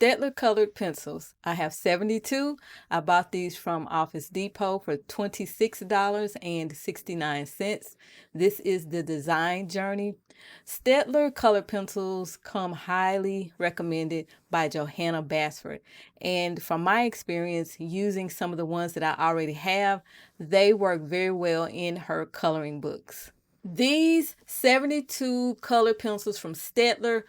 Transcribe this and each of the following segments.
STAEDTLER colored pencils. I have 72. I bought these from Office Depot for $26.69. This is the Design Journey. STAEDTLER colored pencils come highly recommended by Johanna Basford. And from my experience using some of the ones that I already have, they work very well in her coloring books. These 72 colored pencils from STAEDTLER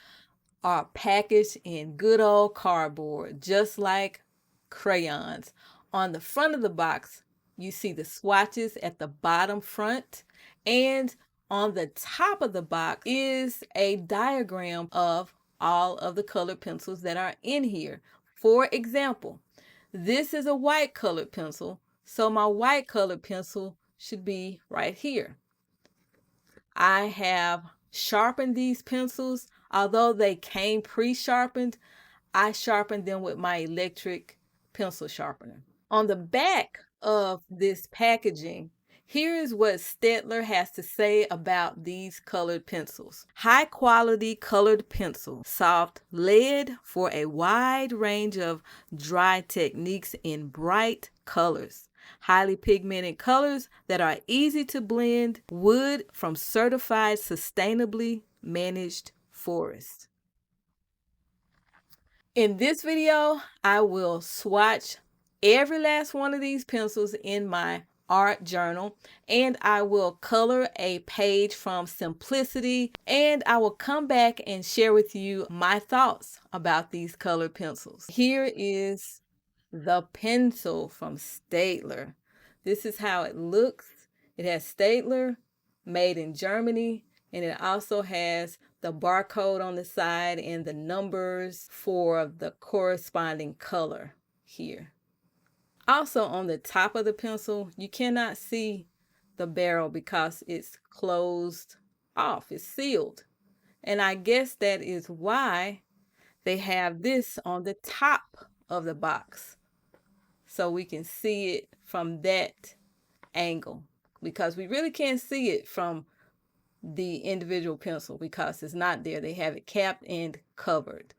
are packaged in good old cardboard, just like crayons. On the front of the box, you see the swatches at the bottom front, and on the top of the box is a diagram of all of the colored pencils that are in here. For example, this is a white colored pencil, so my white colored pencil should be right here. I have sharpened these pencils. Although they came pre-sharpened, I sharpened them with my electric pencil sharpener. On the back of this packaging, here is what STAEDTLER has to say about these colored pencils. High quality colored pencil, soft lead for a wide range of dry techniques in bright colors. Highly pigmented colors that are easy to blend. Wood from certified sustainably managed forest. In this video, I will swatch every last one of these pencils in my art journal, and I will color a page from Simplicity, and I will come back and share with you my thoughts about these colored pencils. Here is the pencil from STAEDTLER. This is how it looks. It has STAEDTLER, made in Germany, and it also has the barcode on the side and the numbers for the corresponding color here. Also on the top of the pencil, you cannot see the barrel because it's closed off, it's sealed. And I guess that is why they have this on the top of the box, so we can see it from that angle, because we really can't see it from the individual pencil because it's not there. They have it capped and covered.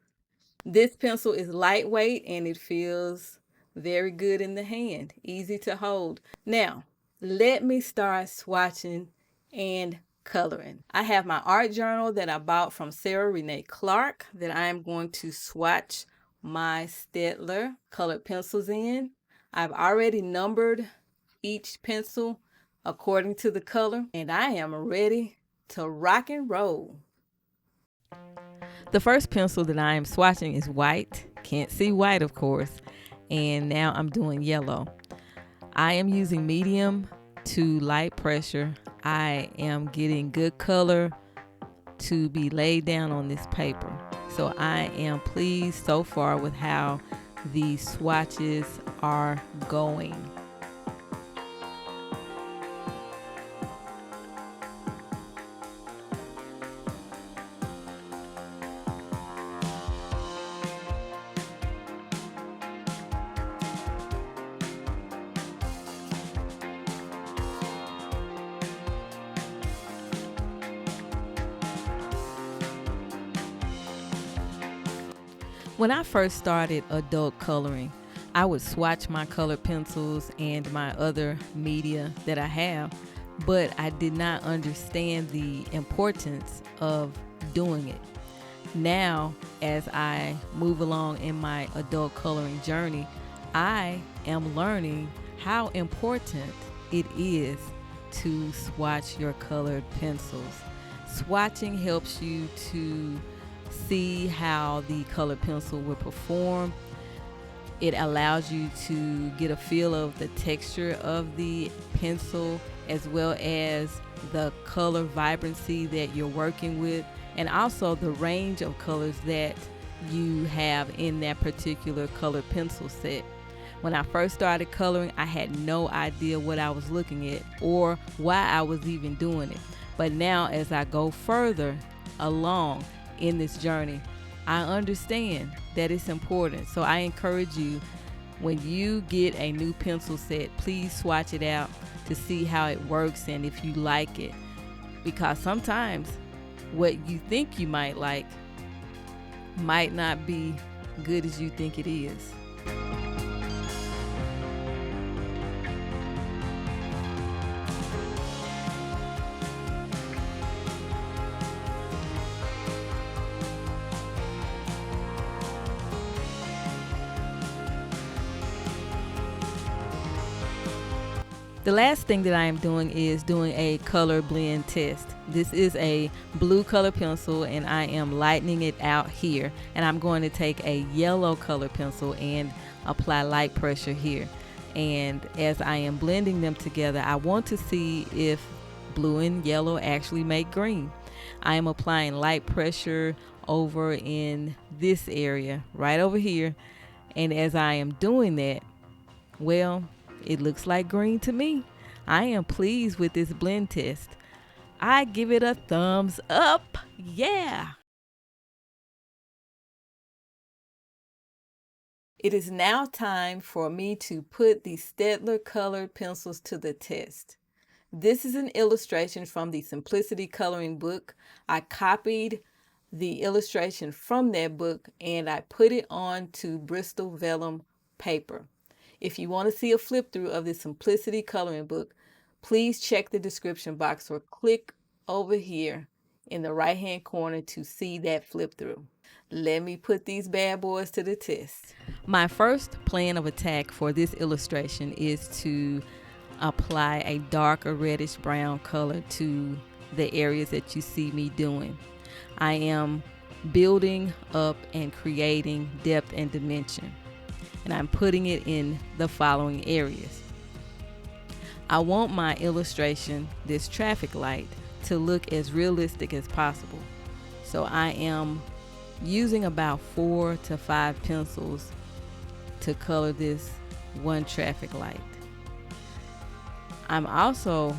This pencil is lightweight and it feels very good in the hand, easy to hold. Now, let me start swatching and coloring. I have my art journal that I bought from Sarah Renee Clark that I am going to swatch my STAEDTLER colored pencils in. I've already numbered each pencil according to the color, and I am ready to rock and roll. The first pencil that I am swatching is white. Can't see white, of course. And now I'm doing yellow. I am using medium to light pressure. I am getting good color to be laid down on this paper. So I am pleased so far with how the swatches are going. When I first started adult coloring, I would swatch my colored pencils and my other media that I have, but I did not understand the importance of doing it. Now, as I move along in my adult coloring journey, I am learning how important it is to swatch your colored pencils. Swatching helps you to see how the colored pencil will perform. It allows you to get a feel of the texture of the pencil as well as the color vibrancy that you're working with, and also the range of colors that you have in that particular colored pencil set. When I first started coloring, I had no idea what I was looking at or why I was even doing it. But now as I go further along in this journey, I understand that it's important. So I encourage you, when you get a new pencil set, please swatch it out to see how it works and if you like it, because sometimes what you think you might like might not be good as you think it is. The last thing that I am doing is doing a color blend test. This is a blue color pencil and I am lightening it out here, and I'm going to take a yellow color pencil and apply light pressure here. And as I am blending them together, I want to see if blue and yellow actually make green. I am applying light pressure over in this area right over here, and as I am doing that, well, it looks like green to me. I am pleased with this blend test. I give it a thumbs up. Yeah. It is now time for me to put the STAEDTLER colored pencils to the test. This is an illustration from the Simplicity coloring book. I copied the illustration from that book and I put it onto Bristol vellum paper. If you want to see a flip through of the Simplicity coloring book, please check the description box or click over here in the right hand corner to see that flip through. Let me put these bad boys to the test. My first plan of attack for this illustration is to apply a darker reddish brown color to the areas that you see me doing. I am building up and creating depth and dimension, and I'm putting it in the following areas. I want my illustration, this traffic light, to look as realistic as possible. So I am using about 4 to 5 pencils to color this one traffic light. I'm also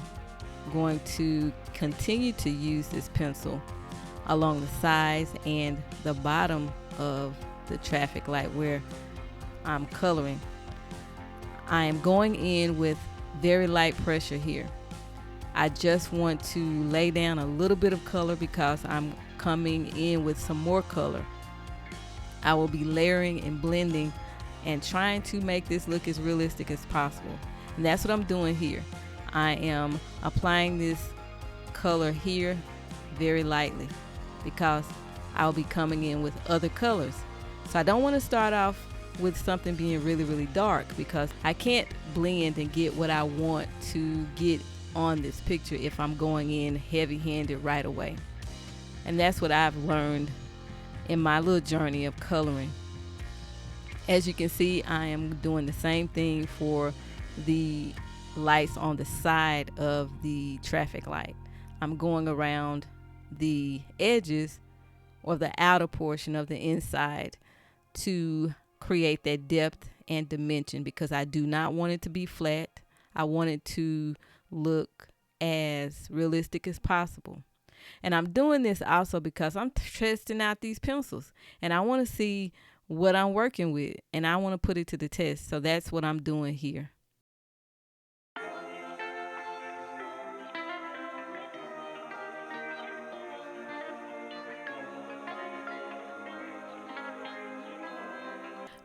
going to continue to use this pencil along the sides and the bottom of the traffic light where I'm coloring. I am going in with very light pressure here. I just want to lay down a little bit of color because I'm coming in with some more color. I will be layering and blending and trying to make this look as realistic as possible. And that's what I'm doing here. I am applying this color here very lightly because I'll be coming in with other colors. So I don't want to start off with something being really, really dark because I can't blend and get what I want to get on this picture if I'm going in heavy-handed right away. And that's what I've learned in my little journey of coloring. As you can see, I am doing the same thing for the lights on the side of the traffic light. I'm going around the edges or the outer portion of the inside to create that depth and dimension because I do not want it to be flat. I want it to look as realistic as possible. And I'm doing this also because I'm testing out these pencils and I want to see what I'm working with and I want to put it to the test. So that's what I'm doing here.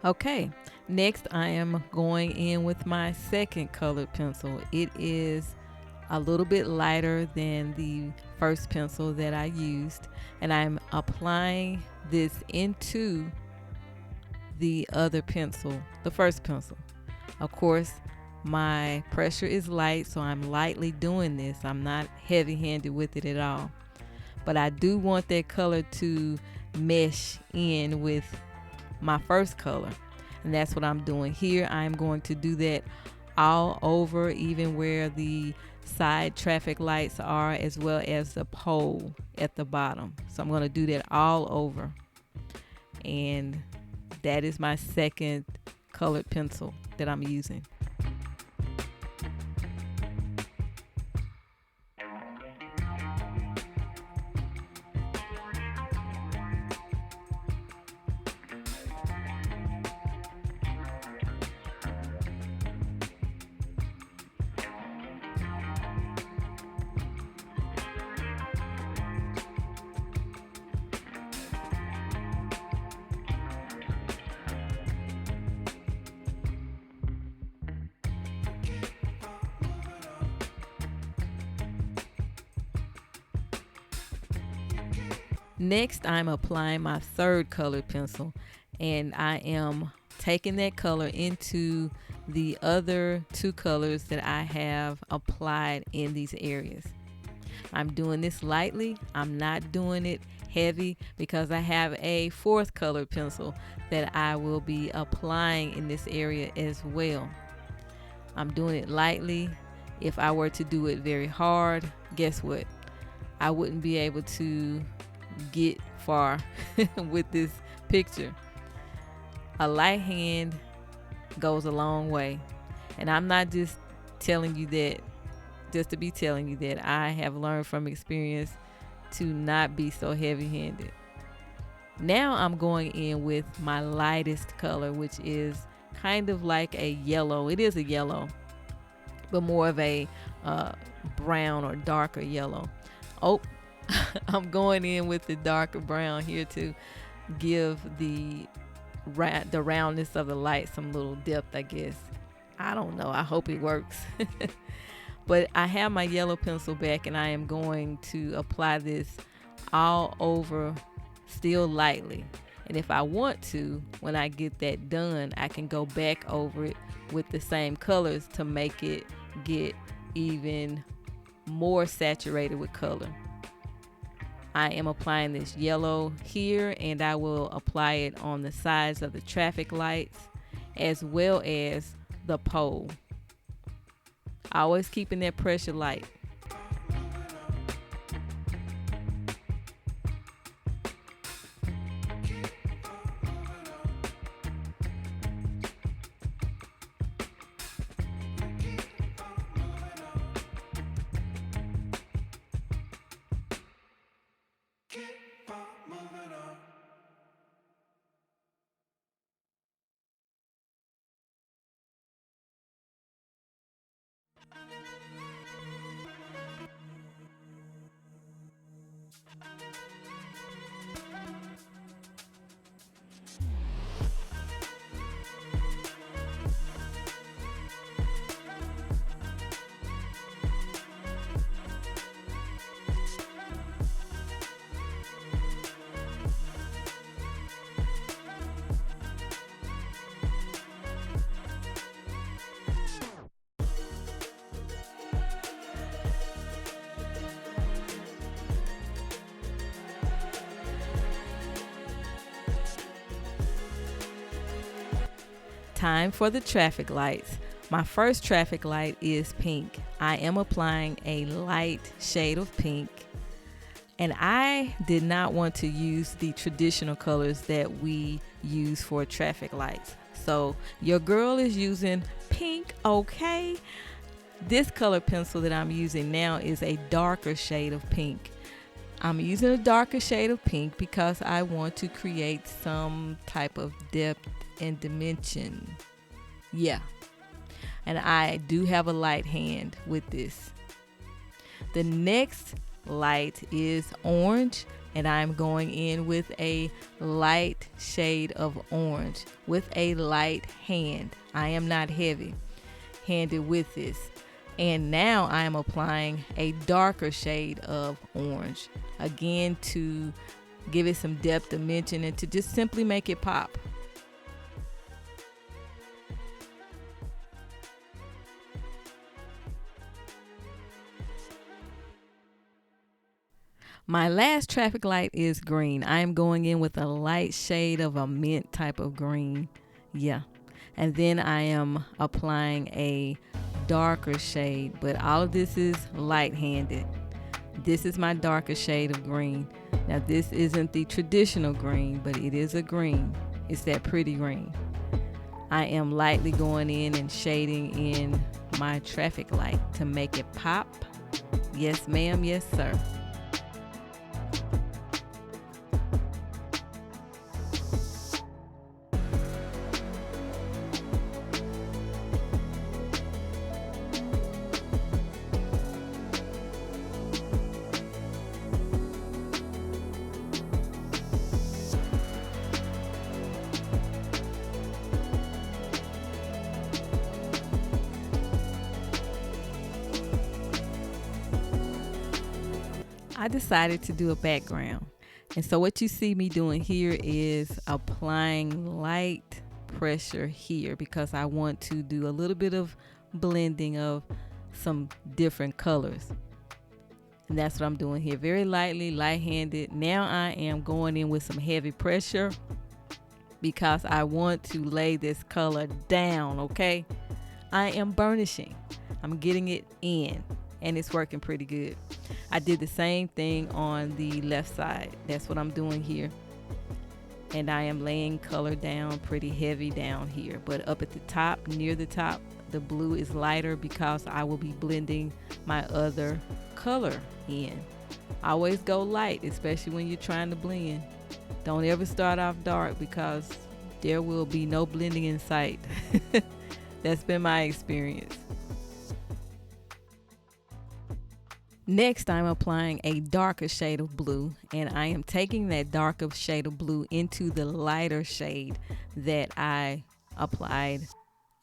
Okay, next I am going in with my second colored pencil. It is a little bit lighter than the first pencil that I used, and I'm applying this into the other pencil, the first pencil. Of course, my pressure is light, so I'm lightly doing this. I'm not heavy-handed with it at all. But I do want that color to mesh in with my first color, and that's what I'm doing here. I'm going to do that all over, even where the side traffic lights are, as well as the pole at the bottom. So I'm going to do that all over, and that is my second colored pencil that I'm using. Next, I'm applying my third colored pencil, and I am taking that color into the other two colors that I have applied in these areas. I'm doing this lightly. I'm not doing it heavy because I have a fourth colored pencil that I will be applying in this area as well. I'm doing it lightly. If I were to do it very hard, guess what? I wouldn't be able to get far with this picture. A light hand goes a long way, and I'm not just telling you that just to be telling you that. I have learned from experience to not be so heavy-handed. Now I'm going in with my lightest color, which is kind of like a yellow. It is a yellow, but more of a brown or darker yellow. Oh, I'm going in with the darker brown here to give the roundness of the light some little depth, I guess. I don't know. I hope it works. But I have my yellow pencil back, and I am going to apply this all over, still lightly. And if I want to, when I get that done, I can go back over it with the same colors to make it get even more saturated with color. I am applying this yellow here, and I will apply it on the sides of the traffic lights as well as the pole. Always keeping that pressure light. Time for the traffic lights. My first traffic light is pink. I am applying a light shade of pink, and I did not want to use the traditional colors that we use for traffic lights. So your girl is using pink, okay? This color pencil that I'm using now is a darker shade of pink. I'm using a darker shade of pink because I want to create some type of depth and dimension. Yeah. And I do have a light hand with this. The next light is orange, and I'm going in with a light shade of orange with a light hand. I am not heavy handed with this. And now I am applying a darker shade of orange, again to give it some depth, dimension, and to just simply make it pop. My last traffic light is green. I am going in with a light shade of a mint type of green. Yeah. And then I am applying a darker shade, but all of this is light-handed. This is my darker shade of green. Now this isn't the traditional green, but it is a green. It's that pretty green. I am lightly going in and shading in my traffic light to make it pop. Yes, ma'am. Yes, sir. I decided to do a background. And so what you see me doing here is applying light pressure here because I want to do a little bit of blending of some different colors. And that's what I'm doing here. Very lightly, light-handed. Now I am going in with some heavy pressure because I want to lay this color down, okay? I am burnishing. I'm getting it in, and it's working pretty good. I did the same thing on the left side. That's what I'm doing here. And I am laying color down pretty heavy down here. But up at the top, near the top, the blue is lighter because I will be blending my other color in. Always go light, especially when you're trying to blend. Don't ever start off dark because there will be no blending in sight. That's been my experience. Next, I'm applying a darker shade of blue, and I am taking that darker shade of blue into the lighter shade that I applied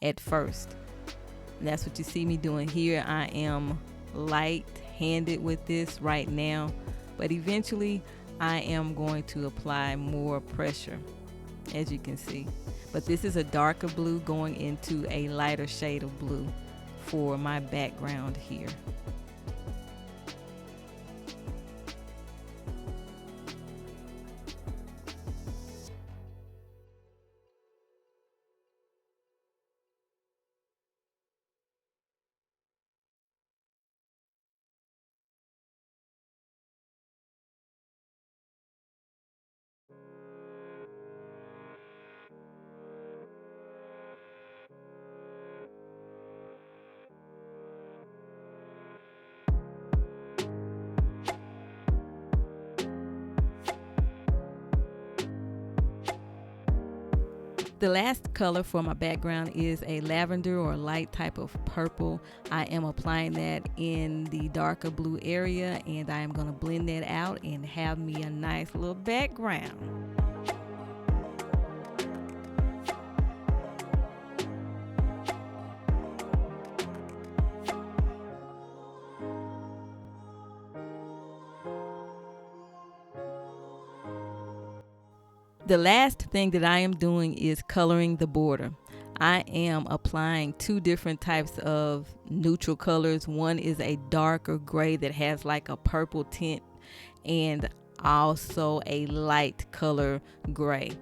at first. And that's what you see me doing here. I am light-handed with this right now, but eventually I am going to apply more pressure, as you can see. But this is a darker blue going into a lighter shade of blue for my background here. The last color for my background is a lavender or light type of purple. I am applying that in the darker blue area, and I am going to blend that out and have me a nice little background. The last thing that I am doing is coloring the border. I am applying two different types of neutral colors. One is a darker gray that has like a purple tint, and also a light color gray.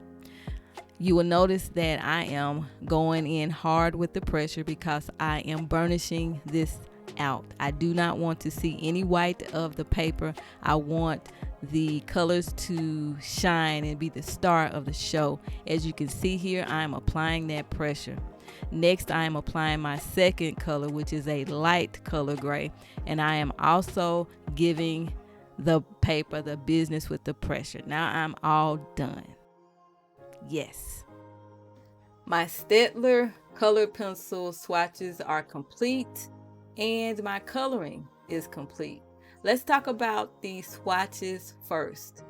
You will notice that I am going in hard with the pressure because I am burnishing this out. I do not want to see any white of the paper. I want the colors to shine and be the star of the show. As you can see here, I'm applying that pressure. Next, I am applying my second color, which is a light color gray, and I am also giving the paper the business with the pressure. Now I'm all done. Yes. My STAEDTLER color pencil swatches are complete, and my coloring is complete. Let's talk about the swatches first.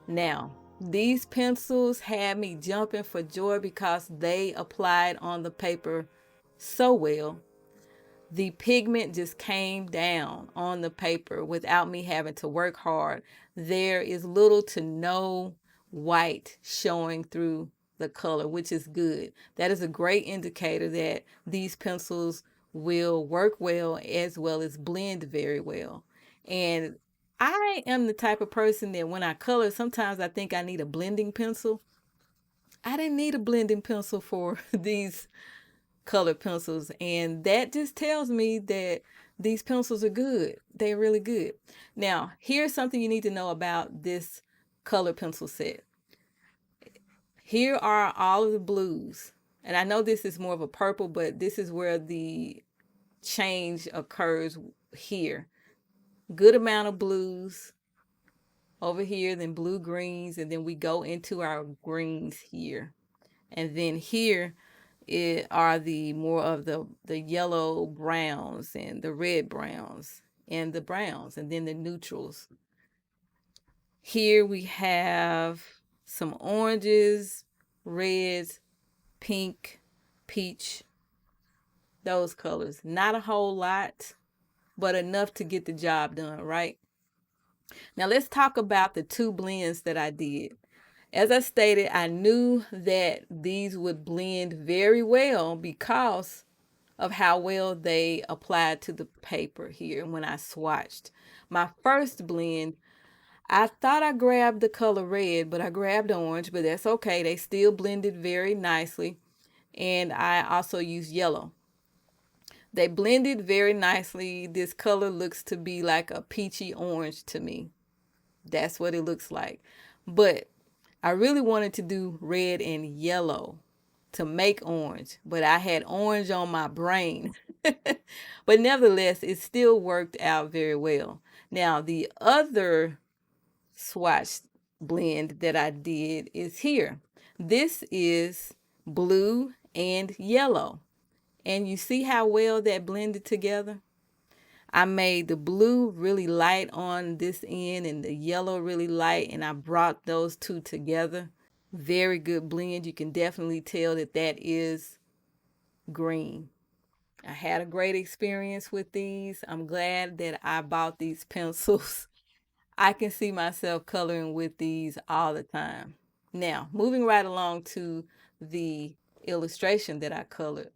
Now, these pencils had me jumping for joy because they applied on the paper so well. The pigment just came down on the paper without me having to work hard. There is little to no white showing through the color, which is good. That is a great indicator that these pencils will work well as blend very well. And I am the type of person that when I color, sometimes I think I need a blending pencil. I didn't need a blending pencil for these color pencils, and that just tells me that these pencils are good. They're really good. Now, here's something you need to know about this color pencil set. Here are all of the blues, and I know this is more of a purple, but this is where the change occurs here. Good amount of blues over here, then blue greens, and then we go into our greens here. And then here are the more of the yellow browns and the red browns and the browns, and then the neutrals. Here we have some oranges, reds, pink, peach, those colors. Not a whole lot, but enough to get the job done, right? Now let's talk about the two blends that I did. As I stated, I knew that these would blend very well because of how well they applied to the paper here when I swatched. My first blend, I thought I grabbed the color red, but I grabbed orange, but that's okay. They still blended very nicely. And I also used yellow. They blended very nicely. This color looks to be like a peachy orange to me. That's what it looks like. But I really wanted to do red and yellow to make orange, but I had orange on my brain. But nevertheless, it still worked out very well. Now, the other swatch blend that I did is here. This is blue and yellow. And you see how well that blended together? I made the blue really light on this end and the yellow really light, and I brought those two together. Very good blend. You can definitely tell that that is green. I had a great experience with these. I'm glad that I bought these pencils. I can see myself coloring with these all the time. Now, moving right along to the illustration that I colored.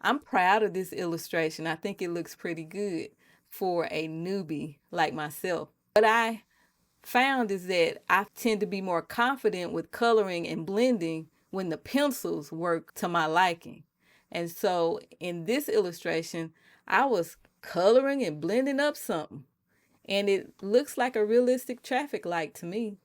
I'm proud of this illustration. I think it looks pretty good for a newbie like myself. What I found is that I tend to be more confident with coloring and blending when the pencils work to my liking. And so in this illustration, I was coloring and blending up something. And it looks like a realistic traffic light to me.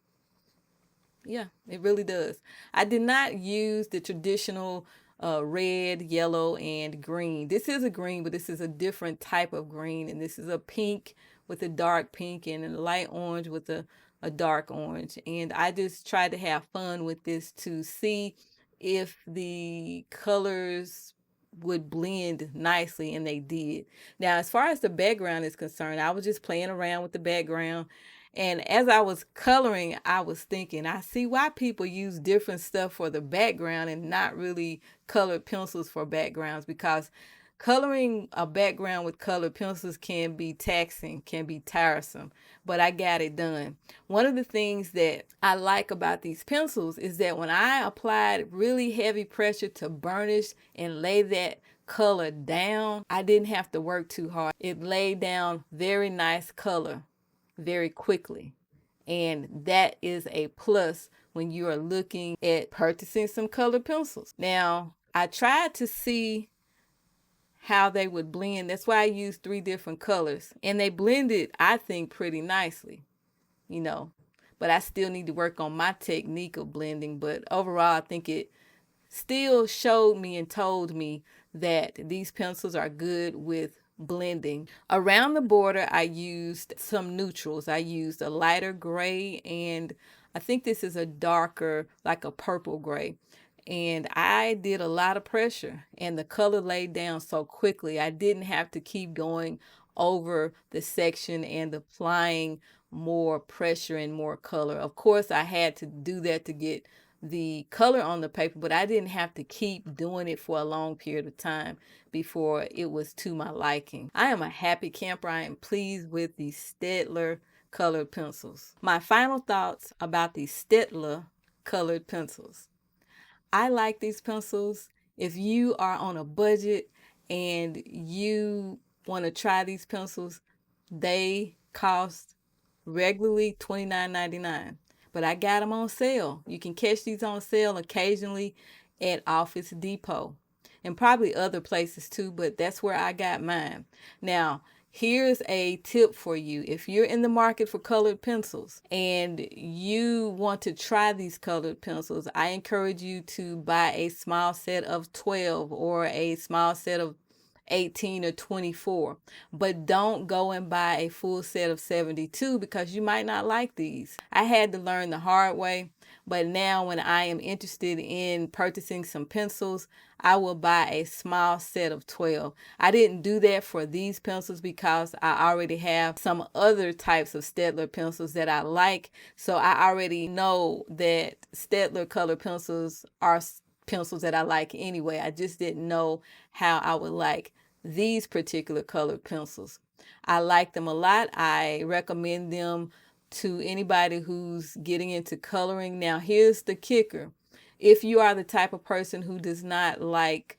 Yeah, it really does. I did not use the traditional red, yellow, and green. This is a green, but this is a different type of green. And this is a pink with a dark pink and a light orange with a dark orange. And I just tried to have fun with this to see if the colors would blend nicely, and they did. Now, as far as the background is concerned, I was just playing around with the background. And as I was coloring, I was thinking, I see why people use different stuff for the background and not really colored pencils for backgrounds, because coloring a background with colored pencils can be taxing, can be tiresome, but I got it done. One of the things that I like about these pencils is that when I applied really heavy pressure to burnish and lay that color down, I didn't have to work too hard. It laid down very nice color very quickly. And that is a plus when you are looking at purchasing some colored pencils. Now, I tried to see how they would blend. That's why I used 3 different colors. And they blended, I think, pretty nicely, you know. But I still need to work on my technique of blending. But overall, I think it still showed me and told me that these pencils are good with blending. Around the border, I used some neutrals. I used a lighter gray, and I think this is a darker, like a purple gray. And I did a lot of pressure, and the color laid down so quickly. I didn't have to keep going over the section and applying more pressure and more color. Of course, I had to do that to get the color on the paper, but I didn't have to keep doing it for a long period of time before it was to my liking. I am a happy camper. I am pleased with the STAEDTLER colored pencils. My final thoughts about the STAEDTLER colored pencils. I like these pencils. If you are on a budget and you want to try these pencils, they cost regularly $29.99. But I got them on sale. You can catch these on sale occasionally at Office Depot and probably other places too, but that's where I got mine. Now, here's a tip for you. If you're in the market for colored pencils and you want to try these colored pencils, I encourage you to buy a small set of 12 or a small set of 18 or 24, but don't go and buy a full set of 72 because you might not like these. I had to learn the hard way, but now when I am interested in purchasing some pencils, I will buy a small set of 12. I didn't do that for these pencils because I already have some other types of STAEDTLER pencils that I like, so I already know that STAEDTLER color pencils are pencils that I like anyway. I just didn't know how I would like these particular colored pencils. I like them a lot. I recommend them to anybody who's getting into coloring. Now, here's the kicker. If you are the type of person who does not like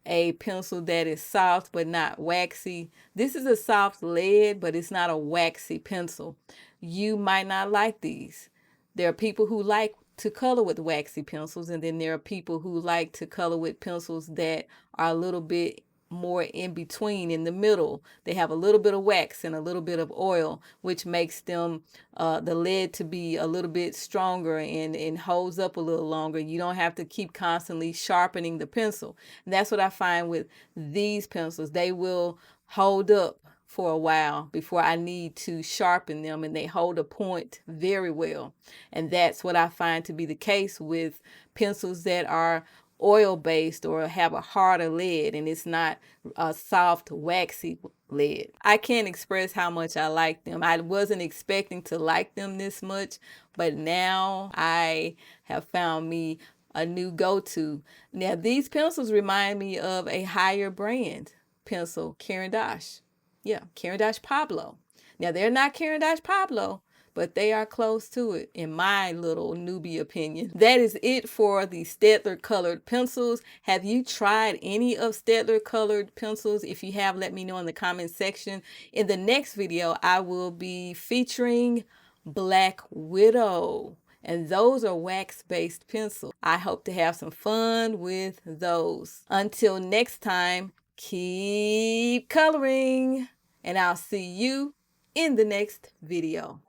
a pencil that is soft but not waxy, this is a soft lead, but it's not a waxy pencil. You might not like these. There are people who like to color with waxy pencils, and then there are people who like to color with pencils that are a little bit more in between, in the middle. They have a little bit of wax and a little bit of oil, which makes them the lead to be a little bit stronger and holds up a little longer. You don't have to keep constantly sharpening the pencil. And that's what I find with these pencils. They will hold up for a while before I need to sharpen them, and they hold a point very well. And that's what I find to be the case with pencils that are oil based or have a harder lead, and it's not a soft waxy lead. I can't express how much I like them. I wasn't expecting to like them this much, but now I have found me a new go-to. Now, these pencils remind me of a higher brand pencil, Caran d'Ache. Yeah, Caran d'Ache Pablo. Now, they're not Caran d'Ache Pablo, but they are close to it in my little newbie opinion. That is it for the Staedtler colored pencils. Have you tried any of Staedtler colored pencils? If you have, let me know in the comment section. In the next video, I will be featuring Black Widow, and those are wax-based pencils. I hope to have some fun with those. Until next time, keep coloring, and I'll see you in the next video.